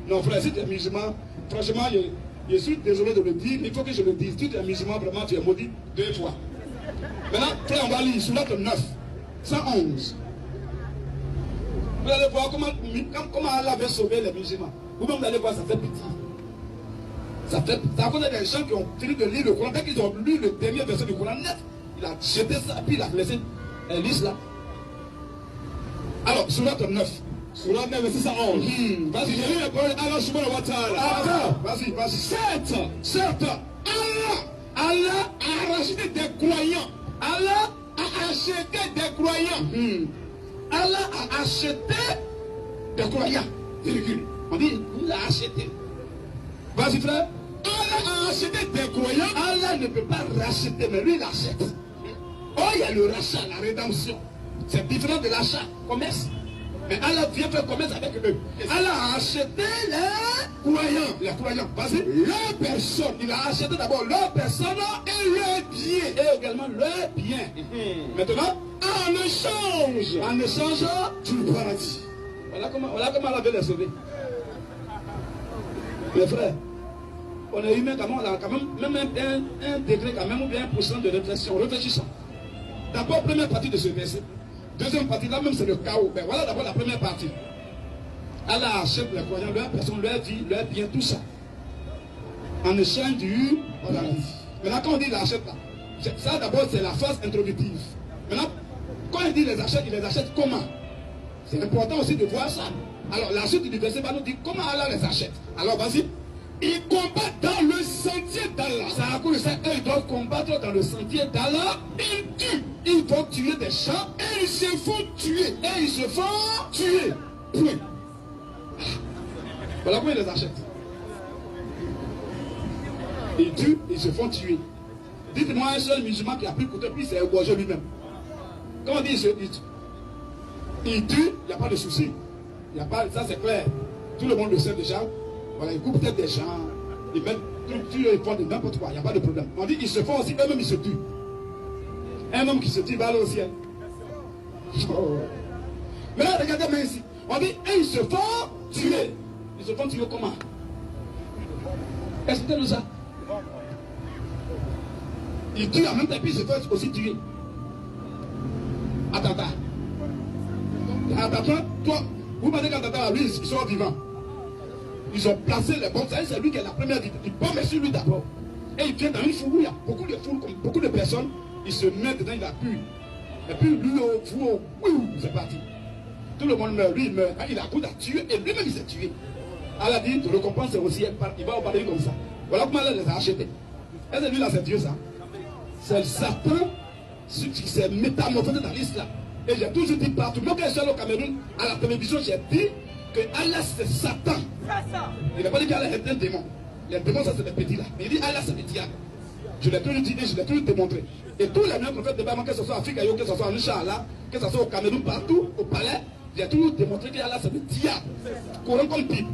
Non, frère, si tu es musulman, franchement, je suis désolé de le dire, mais il faut que je le dise. Si tu es musulman, vraiment, tu es maudit 2 fois. Maintenant, frère, on va lire Sourate 9, 111. Vous allez voir comment Allah avait sauvé les musulmans. Vous-même, vous allez voir, ça fait pitié. Ça fait, c'est à cause des gens qui ont fini de lire le Coran. Dès qu'ils ont lu le dernier verset du Coran net, il a jeté ça, puis il a laissé liste là. Alors, Sourate 9. Sourate 9, verset 111. Vas-y, j'ai lu la parole Allah subhanahu wa ta'ala. Attends, vas-y. Certes, Allah a racheté des croyants. Allah a acheté des croyants. Allah a acheté des croyants. Virgule. On dit, il l'a acheté. Vas-y, frère. Allah a acheté des croyants. Allah ne peut pas racheter, mais lui, il achète. Oh, il y a le rachat, la rédemption. C'est différent de l'achat, commerce. Mais Allah vient faire commerce avec eux. Allah a acheté les croyants. Les croyants, vas-y. Leur personne. Il a acheté d'abord leur personne et leur bien. Et également leur bien. Maintenant, en échange du paradis. Voilà comment Allah veut les sauver. Les frères, on est humain, on a quand même un degré, quand même, ou bien 1% de réflexion. Réfléchissons. D'abord, première partie de ce verset. Deuxième partie, là même c'est le chaos. Ben voilà d'abord la première partie. Allah achète les croyants, leur personne, leur vie, leur bien, tout ça. En échange du paradis. Maintenant, quand on dit il achète là, ça d'abord c'est la phase introductive. Maintenant, quand il dit il les achète comment? C'est important aussi de voir ça. Alors la suite du verset va nous dire comment Allah les achète. Alors vas-y. Ils combattent dans le sentier d'Allah. C'est à cause de ça qu'ils doivent combattre dans le sentier d'Allah. Ils tuent. Ils vont tuer des gens et ils se font tuer. Point. Voilà comment ils les achètent. Ils tuent, ils se font tuer. Dites-moi un seul musulman qui a pris couteau puis s'est égorgé lui-même. Quand on dit il tue, il n'y a pas de souci. Ça c'est clair. Tout le monde le sait déjà. Voilà, ils coupent peut-être des gens, ils mettent ils font de n'importe quoi, il n'y a pas de problème. On dit ils se font aussi, eux-mêmes ils se tuent. Un homme qui se tue va aller au ciel. Oh. Mais là, regardez moi ici. On dit, ils se font tuer. Ils se font tuer comment? Expliquez-nous ça. Ils tuent en même temps, puis ils se font aussi tuer. Attends, toi, vous m'avez dit qu'Attata, lui, ils sont vivants. Ils ont placé les bombes. C'est lui qui est la première victime. Ils bombent sur lui d'abord. Et il vient dans une foule où il y a beaucoup de foules, comme beaucoup de personnes. Il se met dedans, il appuie. Et puis lui, c'est parti. Tout le monde meurt. Lui, il meurt. Il a goût à tuer. Et lui-même, il s'est tué. Allah dit, te récompense au ciel. Il va au paradis comme ça. Voilà comment Allah les a achetés. Est-ce que lui, là, c'est Dieu, ça? C'est Satan qui s'est métamorphosé dans l'islam. Et j'ai toujours dit partout. Moi, quand je suis allé au Cameroun, à la télévision, j'ai dit que Allah, c'est Satan. Il n'a pas dit qu'Allah est un démon. Les démons, ça c'est des petits là. Mais il dit Allah, c'est le diable. Je l'ai toujours dit et je l'ai toujours démontré. Et tous les mecs qu'on fait débat, que ce soit en Afrique, que ce soit en Inch'Allah, que ce soit au Cameroun, partout, au palais, j'ai toujours démontré qu'Allah, c'est le diable. Courant comme Bible.